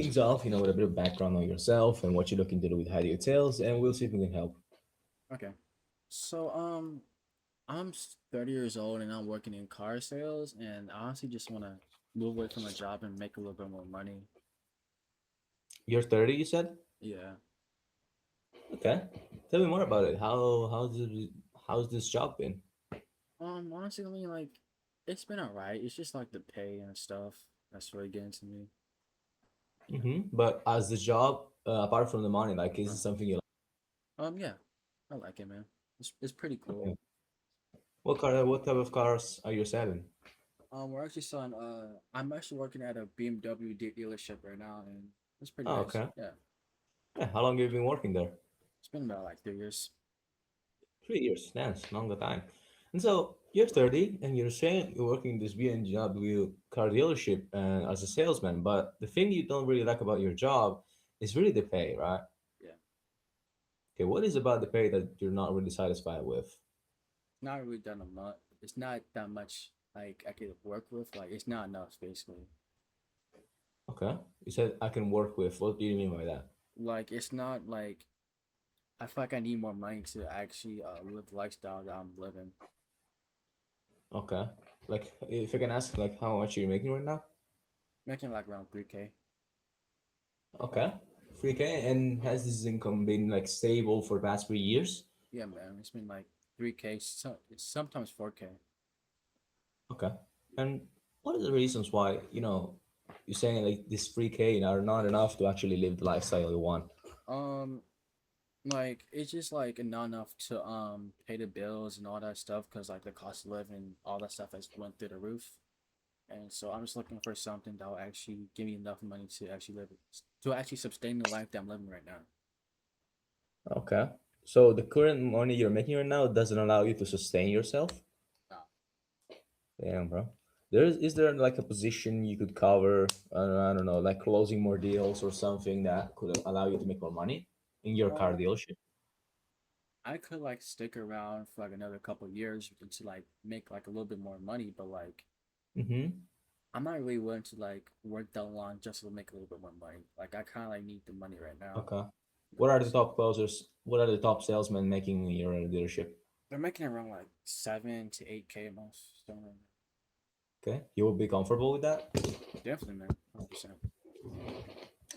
things off, with a bit of background on yourself and what you're looking to do with High Details, and we'll see if we can help. Okay. So, I'm 30 years old and I'm working in car sales, and I honestly just want to move away from a job and make a little bit more money. You're 30, you said? Yeah. Okay. Tell me more about it. How's this job been? Honestly, I mean, like, it's been alright. It's just like the pay and stuff that's really getting to me. But as the job, apart from the money, like, is Uh, it something you yeah, I like it, man. It's pretty cool. like? What type of cars are you selling? We're actually selling. I'm actually working at a BMW dealership right now, and it's pretty Oh, nice. okay. Yeah, Yeah, how long have you been working there? it's been about like 3 years. 3 years. That's long time. And so you're 30 and you're saying you're working this BMW car dealership and as a salesman, but the thing you don't really like about your job is really the pay, right? Yeah. Okay, what is about the pay that you're not really satisfied with? Not really done a much. It's not that much like I could work with. Like it's not enough basically. Okay. You said I can work with. What do you mean by that? Like it's not like I feel like I need more money to actually live the lifestyle that I'm living. Okay. Like if I can ask like how much you're making right now? Making like around 3K. Okay. 3K, and has this income been like stable for the past 3 years? Yeah, man. It's been like 3K. It's sometimes 4K. Okay. And what are the reasons why, you're saying like this 3K are not enough to actually live the lifestyle you want? Um, like it's just like not enough to pay the bills and all that stuff because like the cost of living, all that stuff has went through the roof. And so I'm just looking for something that will actually give me enough money to actually live, to actually sustain the life that I'm living right now. Okay. So the current money you're making right now doesn't allow you to sustain yourself? Nah. Damn, bro. Is there like a position you could cover? I don't know, like closing more deals or something that could allow you to make more money in your car Um, dealership? I could like stick around for like another couple of years to like make like a little bit more money, but like Mm-hmm. I'm not really willing to like work that long just to make a little bit more money. Like I kind of like need the money right now. Okay. But What are the so top closers? What are the top salesmen making in your dealership? they're making around like 7 to 8K a month. So Okay. You will be comfortable with that? definitely, man, 100%.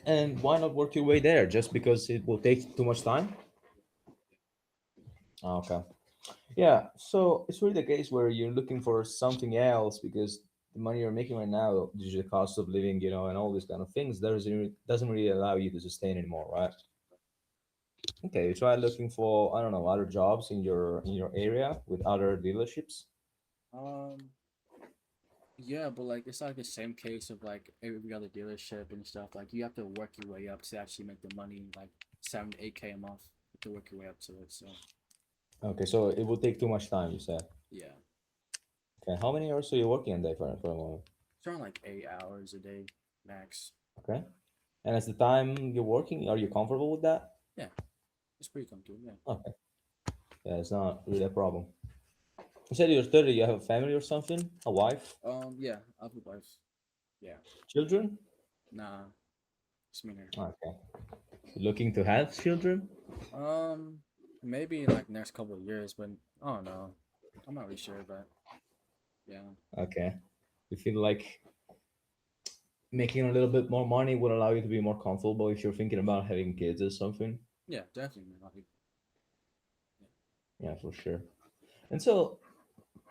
And why not work your way there? Just because it will take too much time? Okay. Yeah. So it's really the case where you're looking for something else because the money you're making right now, due to the cost of living, and all these kind of things, doesn't really allow you to sustain anymore, right? Okay. You try looking for, I don't know, other jobs in your area with other dealerships. Um, yeah, but like it's like the same case of like every other dealership and stuff. Like you have to work your way up to actually make the money, like 7 to 8K a month to work your way up to it. So Okay. So it will take too much time, you said. yeah, Okay. How many hours are you working a day for a moment? it's around like 8 hours a day max. Okay. And as the time you're working, are you comfortable with that? Yeah, it's pretty comfortable. Yeah. Okay. Yeah, it's not really a problem. You said you're 30, you have a family or something? A wife? Yeah, I'll be wife. Yeah. Children? Nah, it's me here. Okay. Looking to have children? Um, maybe in like next couple of years, but I don't know. I'm not really sure, but yeah, Okay. You feel like making a little bit more money would allow you to be more comfortable if you're thinking about having kids or something? yeah, definitely, man. Like, yeah. Yeah, for sure. And so,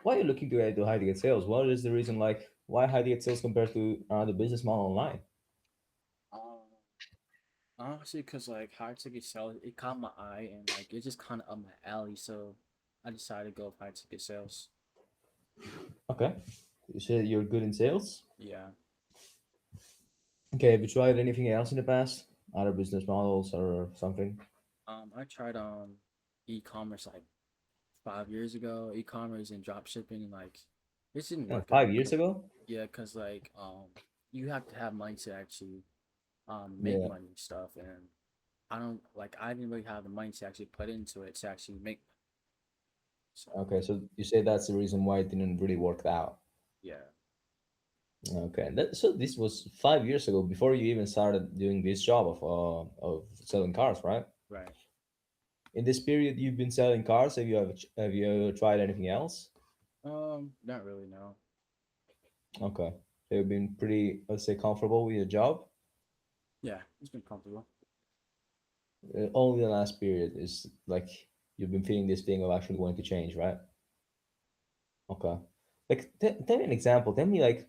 why are you looking to get into high ticket sales? What is the reason, like, why high ticket sales compared to the business model online? Um, honestly, cause like high ticket sales, it caught my eye and like it's just kind of up my alley, so I decided to go with high ticket sales. Okay. You said you're good in sales? Yeah. Okay, have you tried anything else in the past? Other business models or something? I tried e-commerce like 5 years ago, e-commerce and drop shipping, and like this didn't work Five out. years ago? Yeah, cause like you have to have money to actually make Yeah. money and stuff, and I didn't really have the money to actually put into it to actually make money. So Okay, so you say that's the reason why it didn't really work out. yeah. Okay, so this was 5 years ago, before you even started doing this job of selling cars, right? Right. In this period, you've been selling cars. Have you ever tried anything else? Not really, no. Okay, so you've been pretty, let's say, comfortable with your job. Yeah, it's been comfortable. Only the last period is like you've been feeling this thing of actually wanting to change, right? Okay, like tell me an example. Tell me like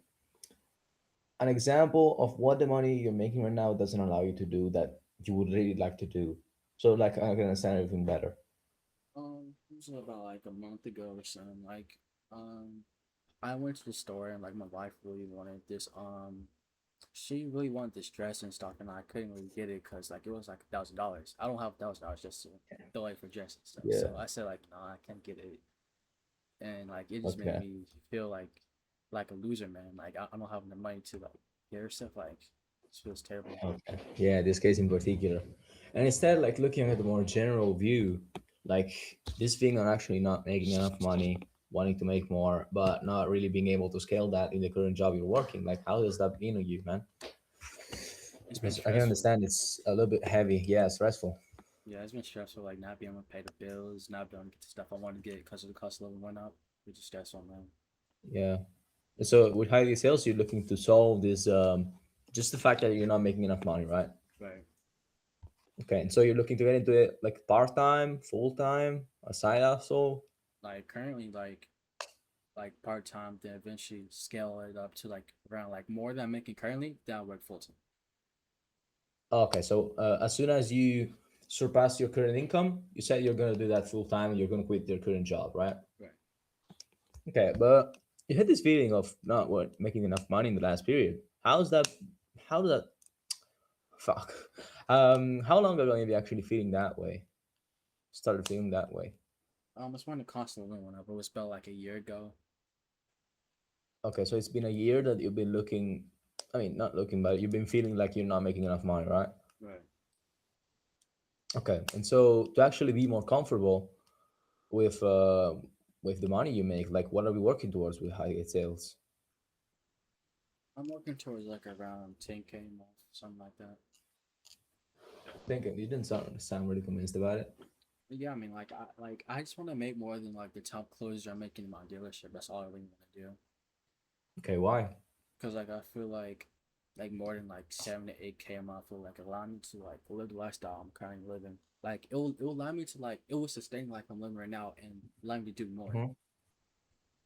an example of what the money you're making right now doesn't allow you to do that you would really like to do. So like I can understand everything better. It was about like a month ago or something. Um, I went to the store and like my wife really wanted this. She really wanted this dress and stuff, and I couldn't really get it because like it was like $1,000. I don't have $1,000 just to throw away for dress and stuff. Yeah. So I said like, no, I can't get it, and like it just made Okay. me feel like a loser, man. Like I don't have the money to like get her stuff. Like it feels terrible. Okay. Yeah, this case in particular. And instead, like looking at the more general view, like this thing on actually not making enough money, wanting to make more, but not really being able to scale that in the current job you're working. Like, how does that mean on you, man? It's been Because I can stressful. understand it's a little bit heavy. Yeah, stressful. Yeah, it's been stressful. Like not being able to pay the bills, not being able to get the stuff I want to get because of the cost of living went up. It's just stressful, man. Yeah. So with highly sales, you're looking to solve this, just the fact that you're not making enough money, right? Right. Okay. And so you're looking to get into it like part time, full time, a side hustle. Like currently, like part time, then eventually scale it up to like around like more than I'm making currently. Then I work full time. Okay, so as soon as you surpass your current income, you said you're gonna do that full time and you're gonna quit your current job, right? Right. Okay, but you had this feeling of not what making enough money in the last period. How's that? How does that? Fuck. How long ago have you actually feeling that way? Started feeling that way. It's when the cost of living went up. It was about like a year ago. Okay, so it's been a year that you've been looking. I mean, not looking, but you've been feeling like you're not making enough money, right? Right. Okay, and so to actually be more comfortable with uh with the money you make, like what are we working towards with high sales? I'm working towards like around 10K a month, something like that. Think you didn't sound really convinced about it. But yeah, I mean, like I just want to make more than like the top clothes I'm making in my dealership. That's all I really want to do. Okay, why? Cause like I feel like more than like 7 to 8K a month will like allow me to like live the lifestyle I'm currently living. Like it will allow me to like it will sustain like I'm living right now and allow me to do more. Mhm.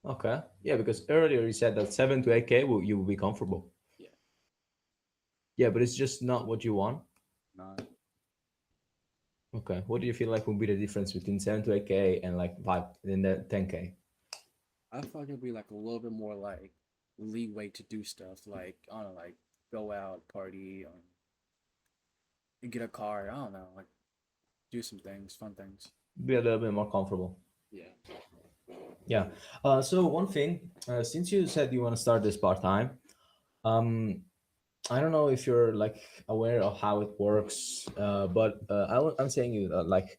Okay, yeah, because earlier you said that 7 to 8K will you will be comfortable. Yeah. Yeah, but it's just not what you want. Not. Okay, what do you feel like would be the difference between 7 to 8K and like 10K? I feel like it'd be like a little bit more like leeway to do stuff like I don't know like go out party or get a car. I don't know like do some things, fun things. Be a little bit more comfortable. Yeah. Yeah. So one thing, since you said you want to start this part time, um, I don't know if you're like aware of how it works, but I'm saying you like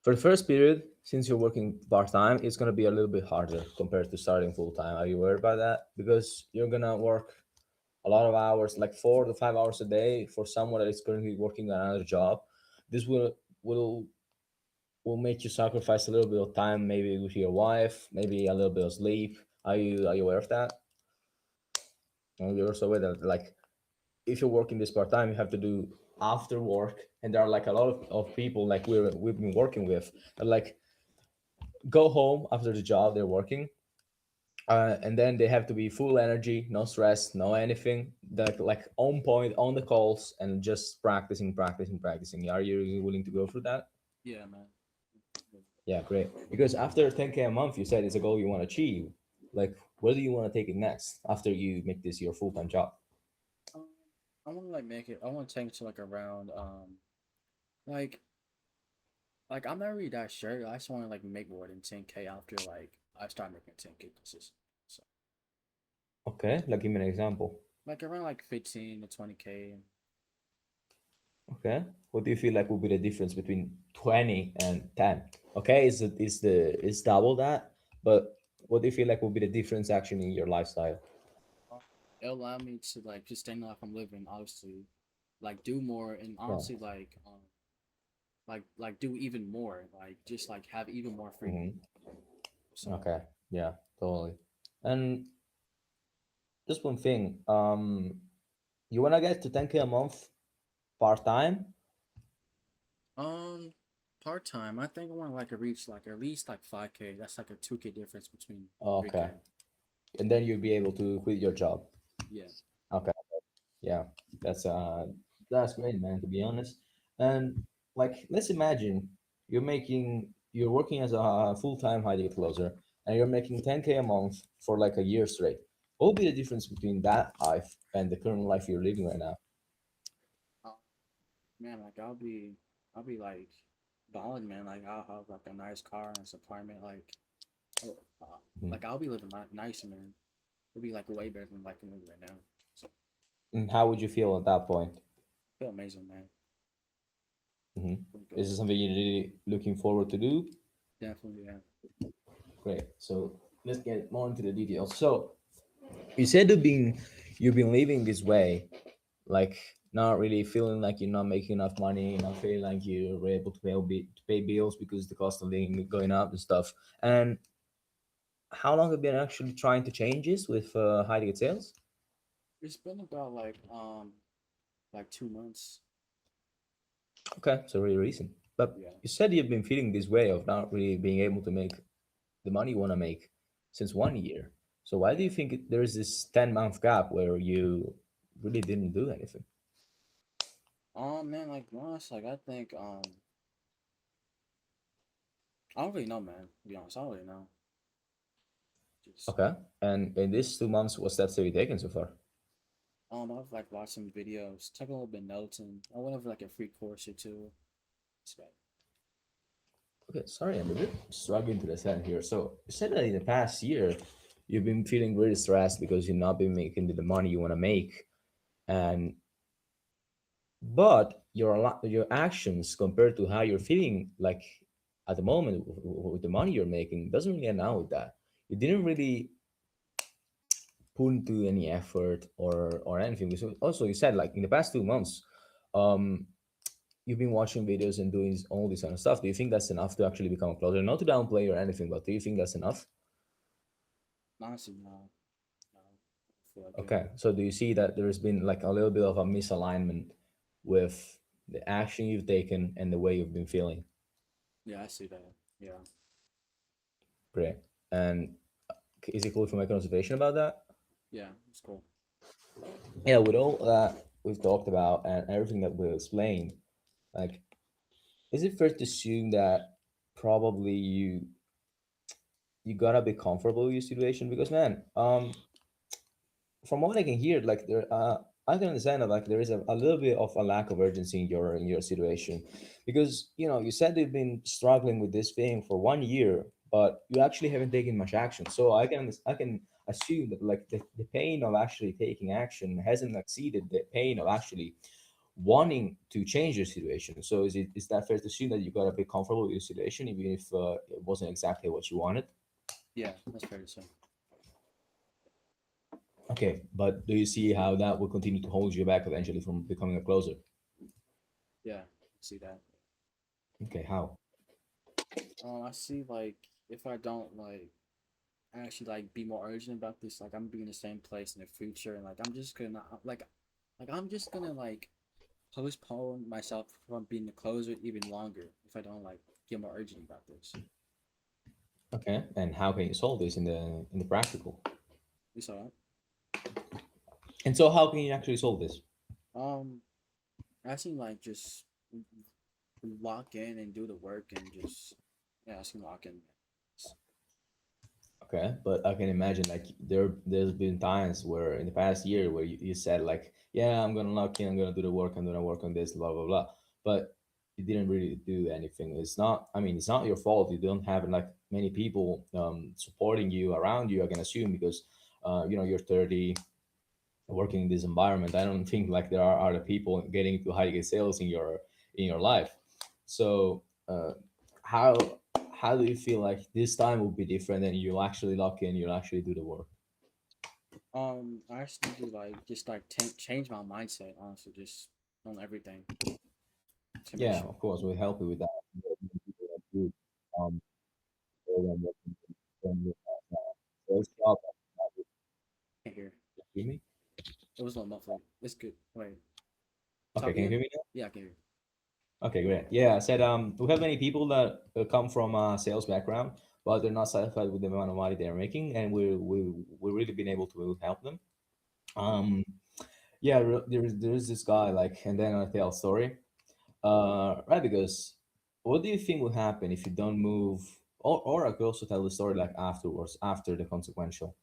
for the first period, since you're working part time, it's gonna be a little bit harder compared to starting full time. Are you worried about that? Because you're gonna work a lot of hours, like 4 to 5 hours a day, for someone that is currently working another job. This will make you sacrifice a little bit of time, maybe with your wife, maybe a little bit of sleep. Are you aware of that? And you're also aware that like if you're working this part time, you have to do after work, and there are like a lot of people like we've been working with that like go home after the job they're working, and then they have to be full energy, no stress, no anything, like on point on the calls and just practicing, practicing, practicing. Are you willing to go through that? Yeah, man. Yeah, great. Because after 10K a month, you said it's a goal you want to achieve. Like, where do you want to take it next after you make this your full time job? Um, I want to like make it. I want to take it to like around like I'm not really that sure. I just want to like make more than 10K after like I start making 10K consistent. So Okay, like give me an example. like around like 15 to 20K. Okay, what do you feel like would be the difference between 20 and 10? Okay, is double that, but what do you feel like would be the difference actually in your lifestyle? It'll allow me to like sustain the life I'm living, obviously, like do more and Yeah. honestly like do even more, like just like have even more freedom. Hmm. So Okay. Yeah. Totally. And just one thing. You wanna get to 10K a month part time? um part time, I think I want to like reach like at least like 5K. That's like a 2K difference between Okay. 3K. And then you'll be able to quit your job. Yeah. Okay. Yeah. That's that's great, man. To be honest. And like, let's imagine you're working as a full time high ticket closer, and you're making 10K a month for like a year straight. What would be the difference between that life and the current life you're living right now? Uh, Man, like I'll be like balling, man. Like I'll have like a nice car, nice apartment, oh, uh, Mhm. like I'll be living nice, man. It'll be like way better than like I'm living right now. So And how would you feel at that point? feel amazing, man. Hmm. Pretty Is good. it something you're really looking forward to do? Definitely, yeah. Great. So let's get more into the details. So you said you've been living this way, like not really feeling like you're not making enough money, not feeling like you're able to pay bills because the cost of living going up and stuff. And how long have you been actually trying to change this with high ticket sales? It's been about like 2 months. Okay, so really recent. But Yeah. you said you've been feeling this way of not really being able to make the money you want to make since 1 year. So why do you Yeah. think there's this 10-month gap where you really didn't do anything? Man, like to be honest, like I think I don't really know, man. To be honest, I don't really know. Just Okay. And in these 2 months, what's that study taken so far? I've like watched some videos, took a little bit notes, and I went over like a free course or two. It's about Okay, sorry, I'm a bit struggling to understand here. So you said that in the past year, you've been feeling really stressed because you've not been making the money you want to make, and but your actions compared to how you're feeling like at the moment with the money you're making doesn't really align with that. You didn't really put into any effort or anything. So also you said like in the past 2 months, um, you've been watching videos and doing all this kind of stuff. Do you think that's enough to actually become a closer? Not to downplay or anything, but do you think that's enough? honestly no, no. I feel like Okay, so do you see that there's been like a little bit of a misalignment with the action you've taken and the way you've been feeling? yeah, I see that. Yeah, Great. And is it cool if we make an observation about that? yeah, it's cool. Yeah, with all that we've talked about and everything that we've explained, like, is it fair to assume that probably you gotta be comfortable with your situation? Because man, from what I can hear, like I can understand that like there is a little bit of a lack of urgency in your situation, because you said you've been struggling with this thing for 1 year, but you actually haven't taken much action. So I can assume that like the pain of actually taking action hasn't exceeded the pain of actually wanting to change your situation. So is that fair to assume that you got to be comfortable with your situation even if it wasn't exactly what you wanted? Yeah, that's fair to say. Okay, but do you see how that will continue to hold you back eventually from becoming a closer? Yeah, I see that. Okay, how? I see like if I don't like actually like be more urgent about this, like I'm gonna be in the same place in the future, and like I'm just gonna like I'm just gonna like postpone myself from being a closer even longer if I don't like get more urgent about this. Okay, and how can you solve this in the practical? You saw that? And so, how can you actually solve this? Um, I seem like just lock in and do the work and just yeah, I seem lock in. Okay, but I can imagine like there's been times where in the past year where you said like, yeah, I'm gonna lock in, I'm gonna do the work, I'm gonna work on this, blah blah blah, but you didn't really do anything. It's not, I mean, it's not your fault. You don't have like many people supporting you around you, I can assume, because you're 30, working in this environment. I don't think like there are other people getting into high ticket sales in your life. So how how do you feel like this time will be different and you'll actually lock in, you'll actually do the work? I just need to like just like change my mindset, honestly, just on everything to make Yeah, sure. of course, we'll help you with that. You, Um, program working with sales job. Can't hear. Hear me? It was a little muffled. It's good. Wait, Okay, talk can you again? hear me now? Yeah, I can hear. Okay, great. Yeah, I said we have many people that come from a sales background, but they're not satisfied with the amount of money they're making, and we really been able to help them. Um, yeah, there's this guy like, and then I'll tell a story. Right, because what do you think will happen if you don't move? Or I could also tell the story like afterwards, after the consequential.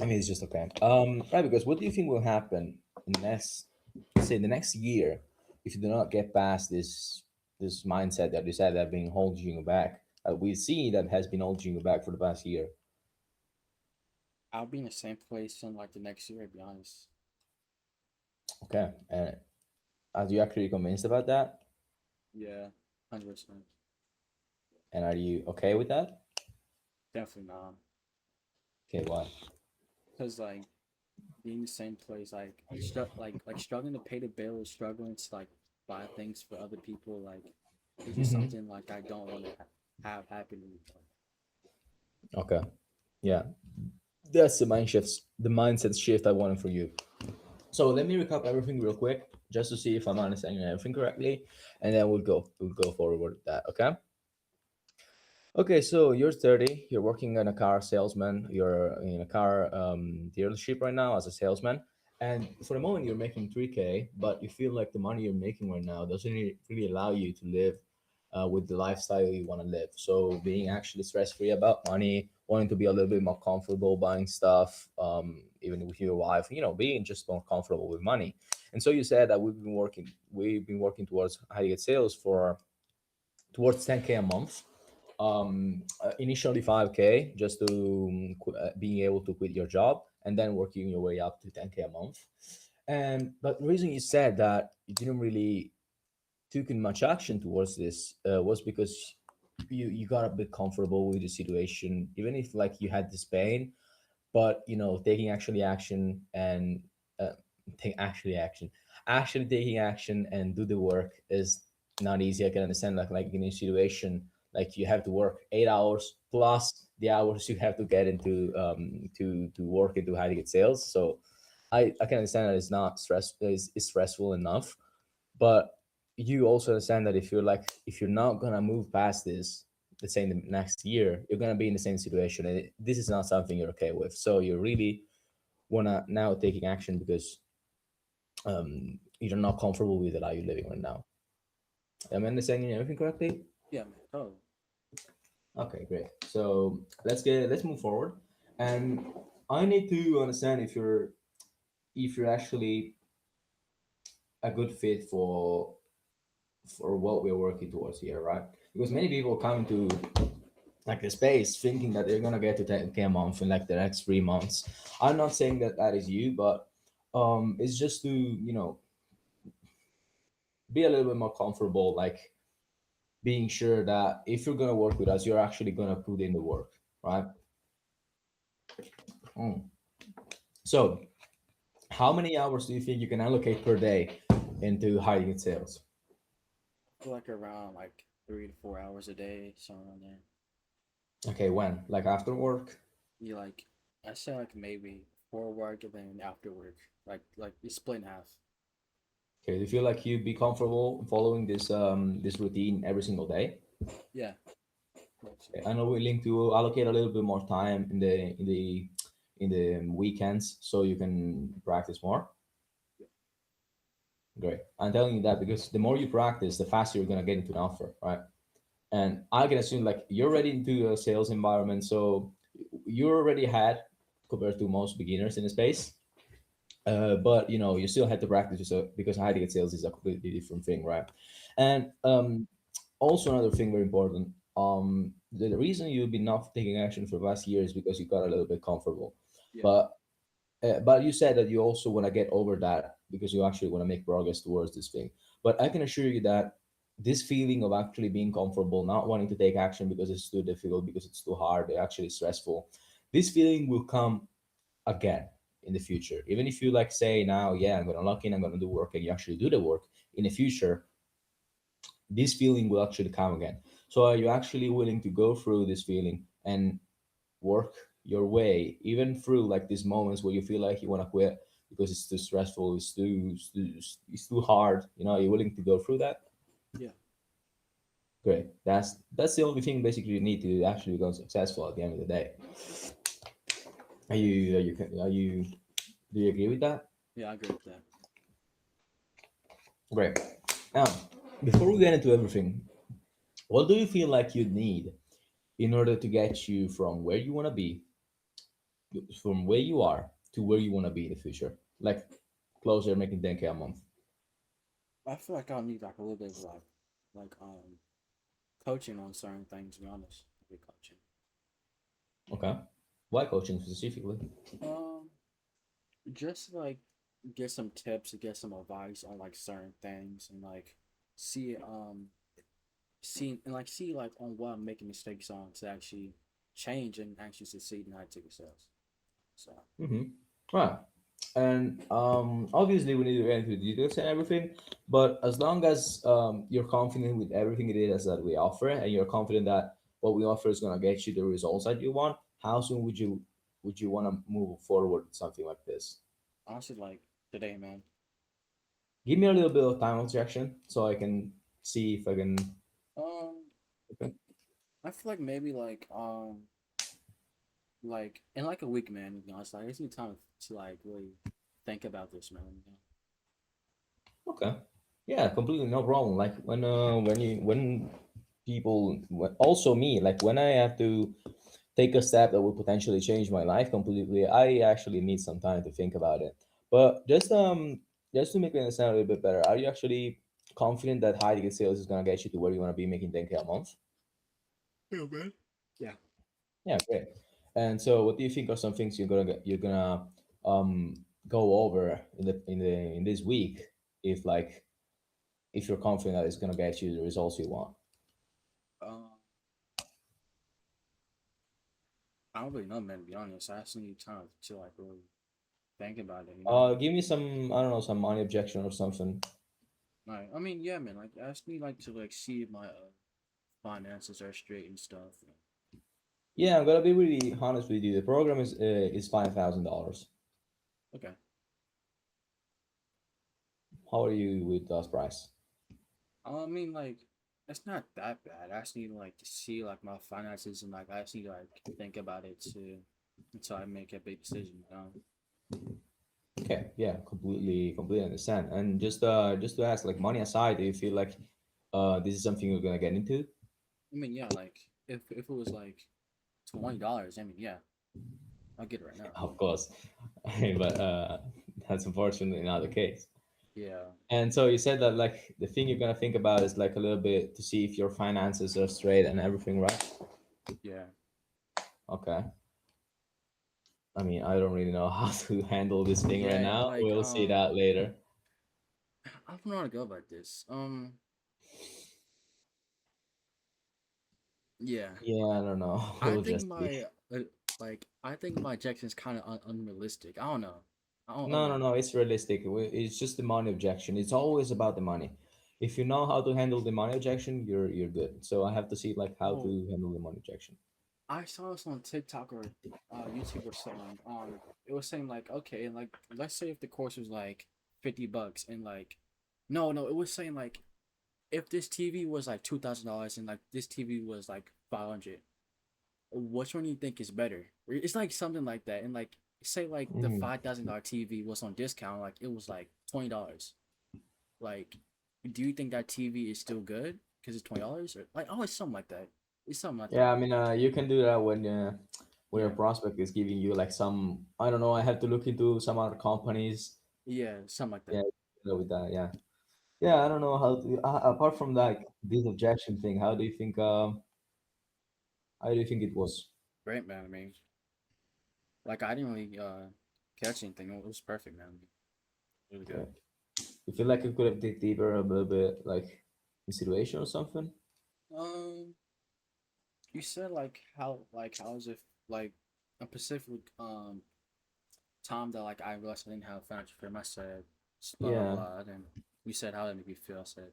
I mean, it's just okay. Right, because what do you think will happen in the next, say, the next year, if you do not get past this mindset that you said that been holding you back? We see that has been holding you back for the past year. I'll be in the same place in like the next year, to be honest. Okay, and are you actually convinced about that? Yeah, 100%. And are you okay with that? Definitely not. Okay, why? Cause like being in the same place, like struggling to pay the bills, struggling to like buy things for other people, like it's just Hmm. something like I don't want to have happen to me. Okay, yeah, that's the mindset shift I wanted for you. So let me recap everything real quick, just to see if I'm understanding everything correctly, and then we'll go forward with that. Okay. Okay, so you're 30, you're working in a car salesman, you're in a car dealership right now as a salesman, and for the moment you're making 3K, but you feel like the money you're making right now doesn't really allow you to live with the lifestyle you want to live. So being actually stress free about money, wanting to be a little bit more comfortable buying stuff, even with your wife, being just more comfortable with money. And so you said that we've been working towards how to get sales for towards 10K a month, initially 5K just to being able to quit your job, and then working your way up to 10K a month. And but the reason you said that you didn't really took in much action towards this was because you got a bit comfortable with the situation, even if like you had this pain, but taking action and uh, take actually taking action and do the work is not easy. I can understand like in a situation like you have to work 8 hours plus the hours you have to get into to work into how to get sales. So I can understand that it's not it's stressful enough, but you also understand that if you're not gonna move past this, let's say in the next year, you're gonna be in the same situation, and this is not something you're okay with. So you really wanna now taking action because you're not comfortable with the life you're living right now. Am I understanding everything correctly? Yeah, man. Totally. Okay, great. So let's move forward, and I need to understand if you're actually a good fit for what we're working towards here, right? Because many people come into like the space thinking that they're gonna get to 10K a month in like the next 3 months. I'm not saying that that is you, but it's just to be a little bit more comfortable, like being sure that if you're gonna work with us, you're actually gonna put in the work, right? Mm. So, how many hours do you think you can allocate per day into hiding sales? I feel like around like 3 to 4 hours a day, somewhere around there. Okay, when? Like after work? You like, I say like maybe before work and then after work, like it's split in half. Okay, do you feel like you'd be comfortable following this routine every single day? Yeah, hope so. I know we're willing to allocate a little bit more time in the weekends so you can practice more. Yeah, Great. I'm telling you that because the more you practice, the faster you're gonna get into an offer, right? And I can assume like you're already into a sales environment, so you're already ahead compared to most beginners in the space. But you still had to practice so because high ticket sales is a completely different thing, right? And also another thing very important. The reason you've been not taking action for the last year is because you got a little bit comfortable. yeah, But you said that you also want to get over that because you actually want to make progress towards this thing. But I can assure you that this feeling of actually being comfortable, not wanting to take action because it's too difficult, because it's too hard, actually stressful, this feeling will come again in the future. Even if you like say now, yeah, I'm gonna lock in, I'm gonna do work, and you actually do the work in the future, this feeling will actually come again. So are you actually willing to go through this feeling and work your way even through like these moments where you feel like you want to quit because it's too stressful, it's too hard, are you willing to go through that? Yeah. Great. That's the only thing basically you need to actually become successful at the end of the day. Are you do you agree with that? Yeah, I agree with that. Great. Now, before we get into everything, what do you feel like you need in order to get you from where you want to be, from where you are to where you want to be in the future? Like closer, making 10K a month. I feel like I'll need like a little bit of like coaching on certain things. To be honest, maybe coaching. Okay. Why coaching specifically? Um, just like get some tips, to get some advice on like certain things, and like see see like on what I'm making mistakes on to actually change and actually succeed in high ticket sales. So Mm-hmm. Right. And obviously, we need to get into the details and everything. But as long as you're confident with everything it is that we offer, and you're confident that what we offer is gonna get you the results that you want, how soon would you want to move forward with something like this? honestly, like today, man. Give me a little bit of time objection so I can see if I can. Um, Okay. I feel like maybe like in like a week, man. You know, it's like I just need time to like really think about this, man. You know? Okay. Yeah, completely no problem. Like when people also me, like when I have to take a step that will potentially change my life completely, I actually need some time to think about it. But just to make me understand a little bit better, are you actually confident that high ticket sales is gonna get you to where you wanna be making 10K a month? Yeah, man. Yeah. Yeah, great. And so what do you think are some things you're gonna go over in this week if like if you're confident that it's gonna get you the results you want? Um, I don't really know, man. To be honest, I just need time to like really think about it. You know. Give me some, I don't know, some money objection or something. Like, I mean, yeah, man. Like, I just need like to like see if my finances are straight and stuff. Yeah, I'm gonna be really honest with you. The program is $5,000. Okay. How are you with those price? I mean, like, it's not that bad. I just need like to see like my finances and like I just need to like think about it to until I make a big decision. You know. Okay, yeah, completely understand. And just to ask, like money aside, do you feel like this is something you're gonna get into? I mean, yeah. Like, if it was like $20, I mean, yeah, I'll get it right now. Of course, but that's unfortunately not the case. Yeah. And so you said that like the thing you're gonna think about is like a little bit to see if your finances are straight and everything, right? Yeah. Okay. I mean, I don't really know how to handle this thing right Yeah. now. Like, We'll see that later. I don't know how to go about this. Yeah. Yeah, I don't know. I We'll think just see. my I think my objection is kind of unrealistic. I don't know. I No, don't no, know. no. It's realistic. It's just the money objection. It's always about the money. If you know how to handle the money objection, you're good. So I have to see like how to Well, handle the money objection. I saw this on TikTok or YouTube or something. It was saying like, okay, like let's say if the course was like $50 and like, no, it was saying like if this TV was like $2,000 and like this TV was like 500, which one do you think is better? It's like something like that. And like, say like the Mhm. $5,000 TV was on discount, like it was like $20. Like, do you think that TV is still good because it's $20 or like, oh, it's something like that. It's something like Yeah, that. I mean, you can do that when your Yeah, prospect is giving you like some. I don't know. I have to look into some other companies. yeah, something like Yeah, that. with that. Yeah, yeah. I don't know how to. Apart from like this objection thing, how do you think it was? Great, man. I mean, like I didn't really catch anything. It was perfect, man. Really good. Yeah. You feel like you could have dig deeper a little bit, like in situation or something? Um, you said like how is it like? a specific time that like I realized I didn't have financial freedom. I said blah blah Yeah. blah, and then we said how that made me feel. I said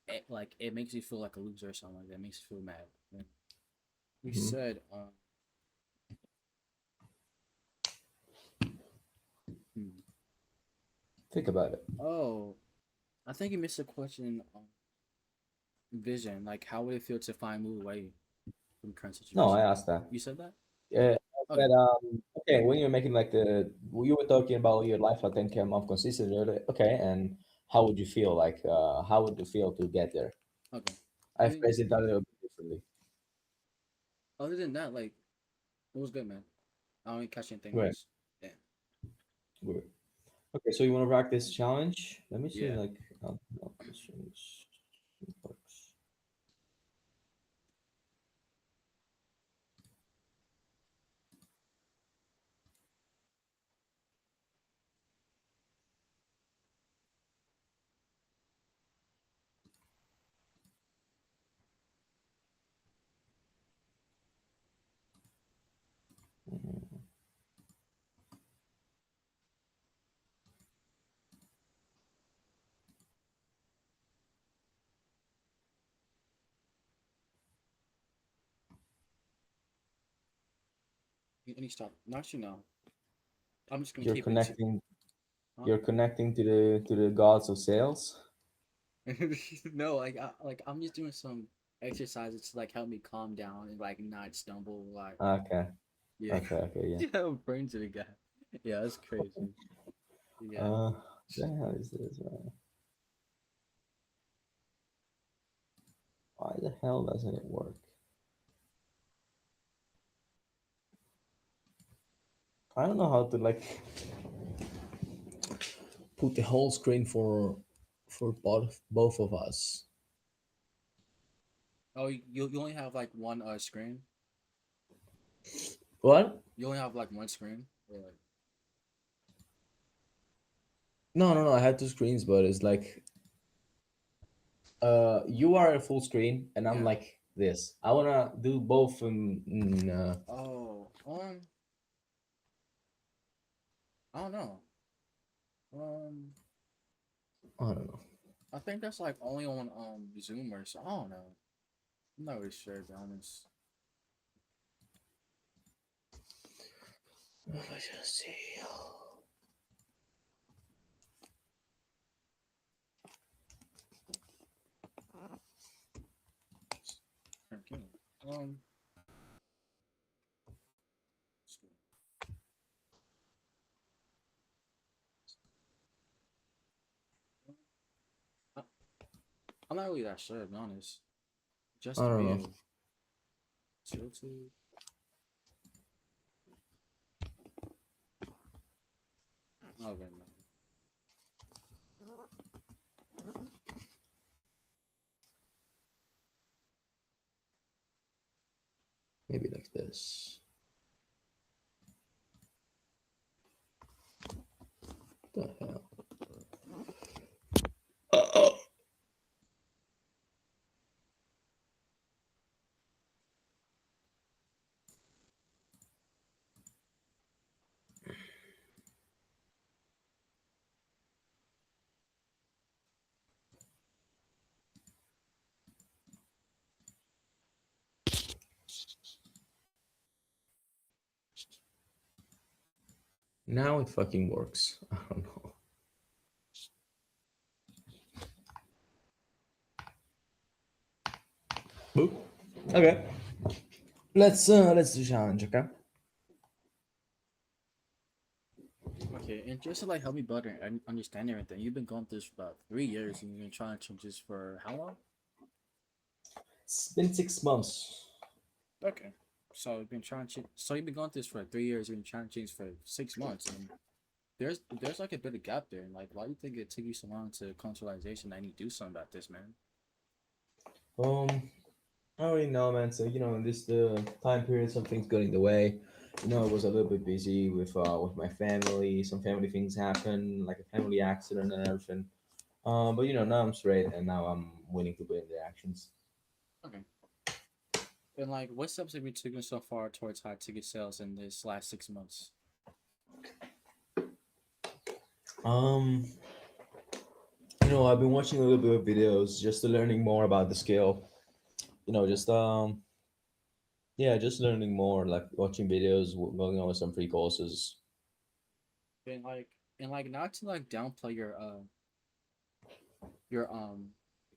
it, like it makes you feel like a loser or something like that. It makes you feel mad. And we Hmm. said hmm, Think about it. oh, I think you missed a question on vision. Like how would it feel to find move away from current No, I situation? asked that. You said that? Yeah, I Okay. said, okay, when you're making like you were talking about your life at 10K a month consistently. Okay, and how would you feel? Like, how would you feel to get there? Okay. I I mean, phrased it a little bit differently. other than that, like it was good, man. I don't even catch anything Right. else. Yeah. Good. Okay, so you want to practice challenge? Let me see, Yeah. like, questions. Any stop? Not actually, no. I'm just gonna You're keep it to. connecting. Huh? You're connecting to the gods of sales. No, like I'm just doing some exercises to like help me calm down and like not stumble. Like Okay. yeah, Okay. Okay. Yeah. yeah, brain to the guy. Yeah, that's crazy. Yeah. Uh, the hell is this, man? Why the hell doesn't it work? I don't know how to like put the whole screen for both of us. Oh, you only have like one screen. What? You only have like one screen. Or, like, No, no, no. I had two screens, but it's like you are a full screen, and I'm yeah. like this. I wanna do both. Oh, I don't know. Um, I don't know. I think that's like only on Zoom or so. I don't know. I'm not really sure, to be honest. Let's just see. Okay. Um, I, I'm not really that sure, to be honest. I Just don't know. view. Tilted. Okay, no. Maybe like this. What the hell? Now it fucking works. I don't know. Boop. Okay. Let's do challenge. Okay. Okay, and just to like help me better and understand everything, you've been going through this for about 3 years, and you've been trying to change this for how long? It's been 6 months. Okay, so you've been trying to. So you've been going through this for 3 years. You've been trying to change for 6 months, and there's like a bit of gap there. And like, why do you think it took you so long to come to realization that I need to do something about this, man? Um, I already know, man. So in this the time period, some things got in the way. I was a little bit busy with my family. Some family things happened, like a family accident and everything. But now I'm straight, and now I'm willing to put in the actions. Okay, And like, what steps have you taken so far towards high ticket sales in this last 6 months? Um, I've been watching a little bit of videos just to learning more about the skill. Just yeah, just learning more, like watching videos, going over some free courses. And like, not to like downplay your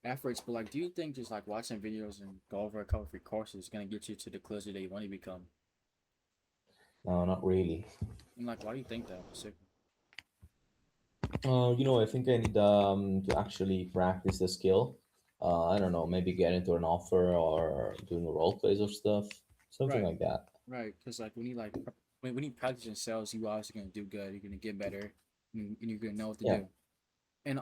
efforts, but like, do you think just like watching videos and go over a couple free courses is gonna get you to the closer that you want to become? No, not really. And like, why do you think that? I think I need to actually practice the skill. I don't know, maybe get into an offer or doing role plays or stuff, something Right, like that. right. Because like when you practice in sales, you obviously gonna do good. You're gonna get better, and you're gonna know what to Yeah, do. And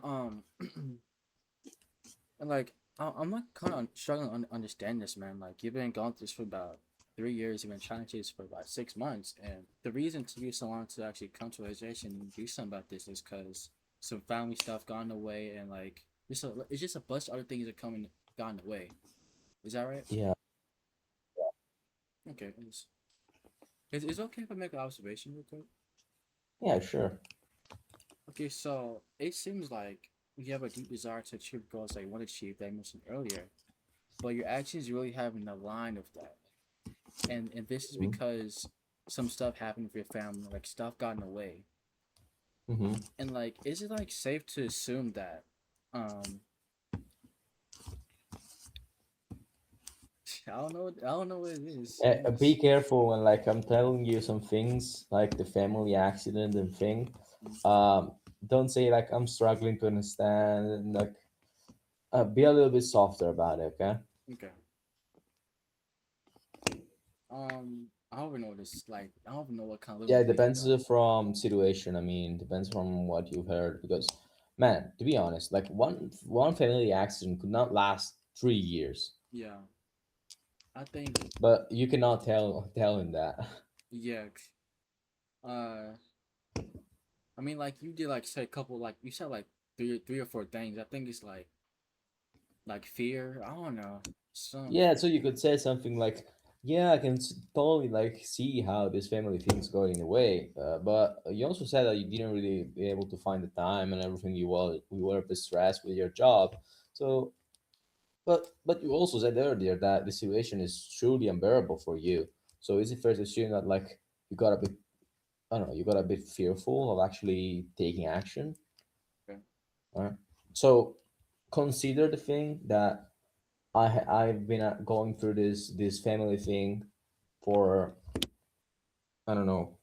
and like I'm like kind of struggling to understand this, man. Like you've been going through this for about 3 years. You've been trying to do this for about 6 months, and the reason to you so long to actually come to a realization and do something about this is because some family stuff got in the way, and like it's just a bunch of other things that got in the way. Is that right? yeah, Okay. Is it okay if I make an observation real quick? yeah, sure. Okay, so it seems like you have a deep desire to achieve goals that you want to achieve that I mentioned earlier, but your actions really haven't aligned with that. And this is Mm-hmm. because some stuff happened with your family, like stuff got in the way. Mm-hmm. And like, is it like safe to assume that um I don't know what it is. Be Yes. careful when like I'm telling you some things like the family accident and thing. Mm, Um, don't say like I'm struggling to understand and like be a little bit softer about it, okay? okay. I don't even know this like I don't even know what kind of Yeah, little it bit you depends got. from situation. I mean, depends from what you've heard. Because, man, to be honest, like one family accident could not last 3 years, Yeah. I think but you cannot tell him that. yeah. Uh I mean, like you did, like say a couple, like you said, like three or four things. I think it's like fear. I don't know. Some Yeah, so you could say something like, "Yeah, I can totally like see how this family thing's going away," but you also said that you didn't really be able to find the time and everything. You were a bit stressed with your job, so but you also said earlier that the situation is truly unbearable for you. So is it fair to assume that like you got a bit, I don't know, you got a bit fearful of actually taking action? okay. Right? So consider the thing that I've been going through this family thing for, I don't know,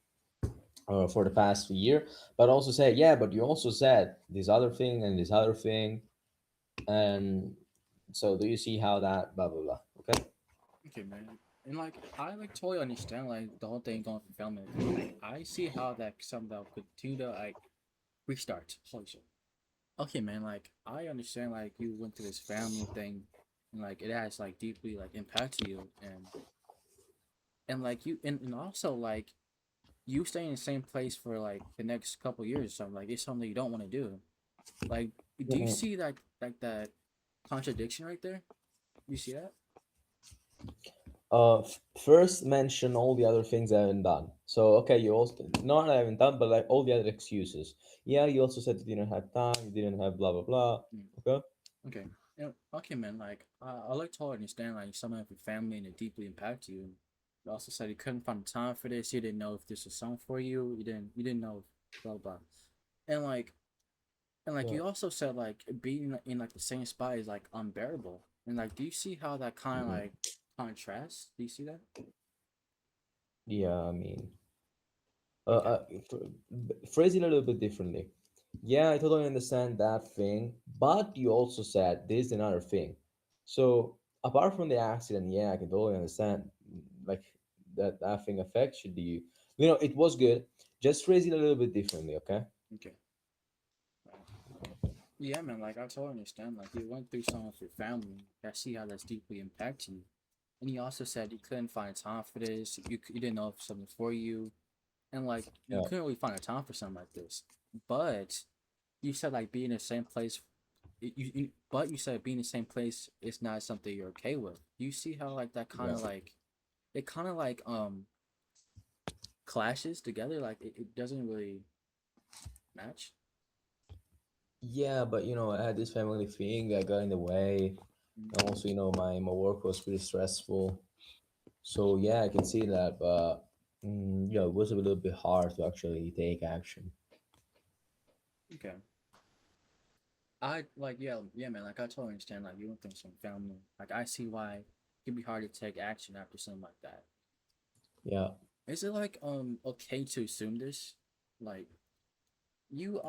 for the past year, but also say, yeah, but you also said this other thing and this other thing, and so do you see how that blah blah blah? Okay. Okay, man. And like I like totally understand like the whole thing going for family and everything. Like I see how that some that could do the like restart. Holy shit. Okay, man. Like I understand like you went through this family thing, and like it has like deeply like impacted you, and like and also like you stay in the same place for like the next couple years or something. Like it's something that you don't want to do. Like, do you Mhm. see that contradiction right there? You see that? First mention all the other things I haven't done. So okay, you also not I haven't done, but like all the other excuses. Yeah, you also said you didn't have time, you didn't have blah blah blah. Mm, Okay. okay. Yeah, okay, man. Like, I like to understand like someone with your family and it deeply impacted you. You also said you couldn't find time for this. You didn't know if this was something for you. You didn't know, blah blah. And like and like Yeah. you also said like being in like the same spot is like unbearable. And like, do you see how that kind of like Mhm. contrasts? Do you see that? Yeah, I mean, Okay. phrase it a little bit differently. Yeah, I totally understand that thing, but you also said this is another thing. So apart from the accident, yeah, I can totally understand like that thing affects you. It was good. Just phrase it a little bit differently, okay? Okay. Right. Yeah, man. Like I totally understand. Like you went through something with your family. I see how that's deeply impacting you. And you also said you couldn't find time for this. You didn't know if something for you, and like you Yeah. couldn't really find a time for something like this. But you said like being in the same place. but you said being in the same place is not something you're okay with. You see how like that kind Yeah. of like it kind of like clashes together. Like it doesn't really match. Yeah, but I had this family thing that got in the way. And also, my work was pretty stressful. So yeah, I can see that, but it was a little bit hard to actually take action. Okay. I like yeah man, like I totally understand like you went through some family. Like I see why it can be hard to take action after something like that. Yeah. Is it like okay to assume this? Like you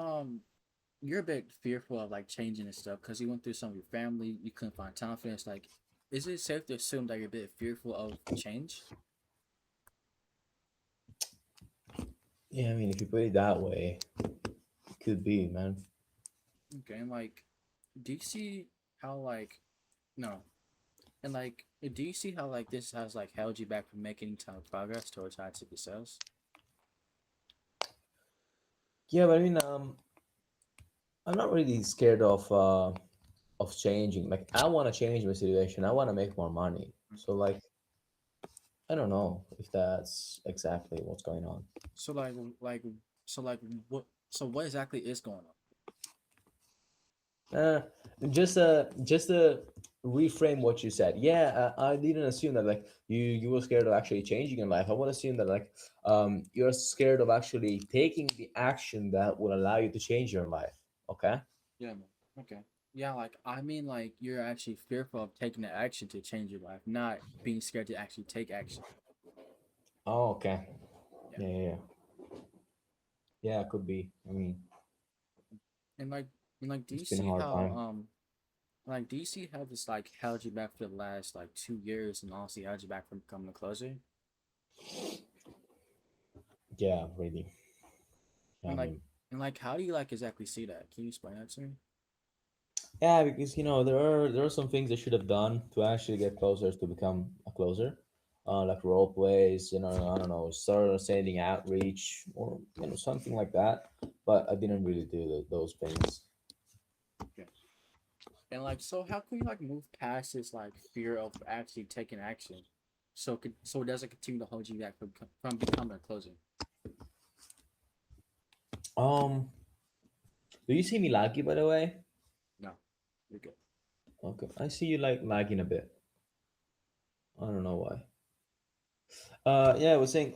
you're a bit fearful of like changing and stuff because you went through some of your family, you couldn't find confidence. Like, is it safe to assume that you're a bit fearful of change? Yeah, I mean, if you put it that way, it could be, man. Okay, and like, do you see how like no, and like, do you see how like this has like held you back from making any type of progress towards high ticket sales? Yeah, but I mean, I'm not really scared of changing. Like, I want to change my situation. I want to make more money. So, like, I don't know if that's exactly what's going on. So like so like what so what exactly is going on? Uh, just to reframe what you said. Yeah, I didn't assume that like you were scared of actually changing in life. I want to assume that like you're scared of actually taking the action that will allow you to change your life. Okay. Yeah, man. Okay. Yeah, like I mean, like you're actually fearful of taking the action to change your life, not being scared to actually take action. Oh, okay. Yeah. Yeah, yeah, yeah. Yeah, it could be. I mean, And like do it's you been a see hard how time. like do you see how this like held you back for the last like 2 years and honestly held you back from becoming a closer? Yeah, really. Yeah, I And like mean, how do you like exactly see that? Can you explain that to me? yeah, because there are some things I should have done to actually get closer to become a closer, like role plays. I don't know, start sending outreach or something like that. But I didn't really do those things. Yeah. And like so how can you like move past this like fear of actually taking action? So it doesn't continue to hold you back from becoming a closer. Um, do you see me laggy by the way? No. You're good. Okay, I see you like lagging a bit. I don't know why. Yeah, I was saying.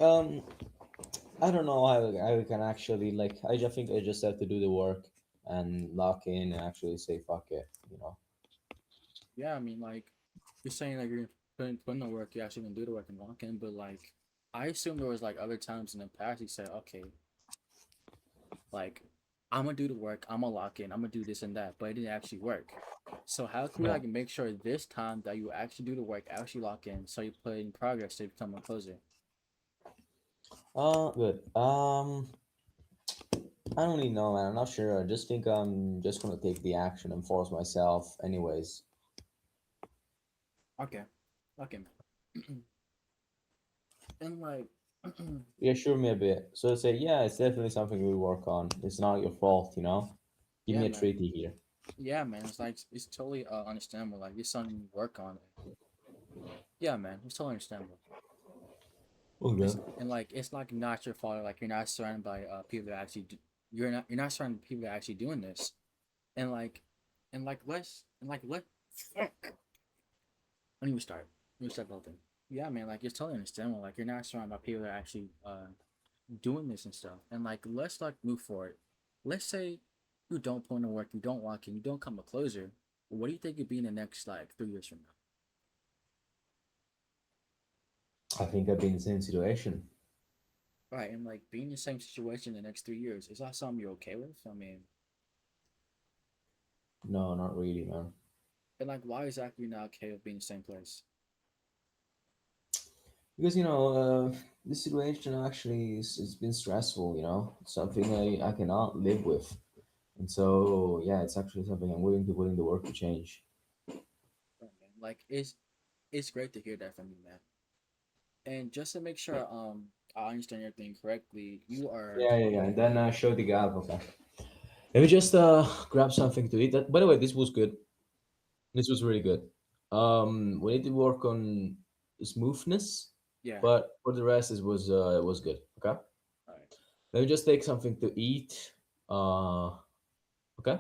I don't know how I can actually like. I just think I just have to do the work and lock in and actually say fuck it. Yeah, I mean, like, you're saying like you're putting the work, you're actually gonna do the work and walk in, but like, I assume there was like other times in the past you said, okay, like, I'm gonna do the work, I'm gonna lock in, I'm gonna do this and that, but it didn't actually work. So how can you Yeah. like make sure this time that you actually do the work, actually lock in, so you put in progress to become a closer? Good. I don't really know, man. I'm not sure. I just think I'm just gonna take the action and force myself, anyways. Okay, okay, man. And like, Reassure me a bit. So say, yeah, it's definitely something we work on. It's not your fault. Give yeah, me a man, treaty here. yeah, man, it's like it's totally understandable. Like, it's something you work on. Yeah, man, it's totally understandable. Okay. And like it's like not your fault. Like you're not surrounded by people that actually you're not surrounded by people that are actually doing this. And like and like let when you start when you start the whole thing. Yeah, man. Like it's totally understandable. Like you're not surrounded by people that are actually doing this and stuff. And like let's like move forward. Let's say you don't put in the work, you don't walk in, you don't come a closer. What do you think you'd be in the next like 3 years from now? I think I've been in the same situation. Right, and like being in the same situation the next 3 years, is that something you're okay with? I mean, No, not really, man. and like, why exactly you're not okay with being in the same place? Because the situation actually it's been stressful. It's something I cannot live with, and so yeah, it's actually something I'm willing to put in the work to change. Right, man. Like, it's great to hear that from you, man. And just to make sure, I understand everything correctly, you are Yeah, yeah, yeah. And then show the gap. Okay. Let me just grab something to eat. That, by the way, this was good. This was really good. We need to work on smoothness, Yeah. but for the rest, it was good. Okay. All right. Let me just take something to eat. Uh, okay.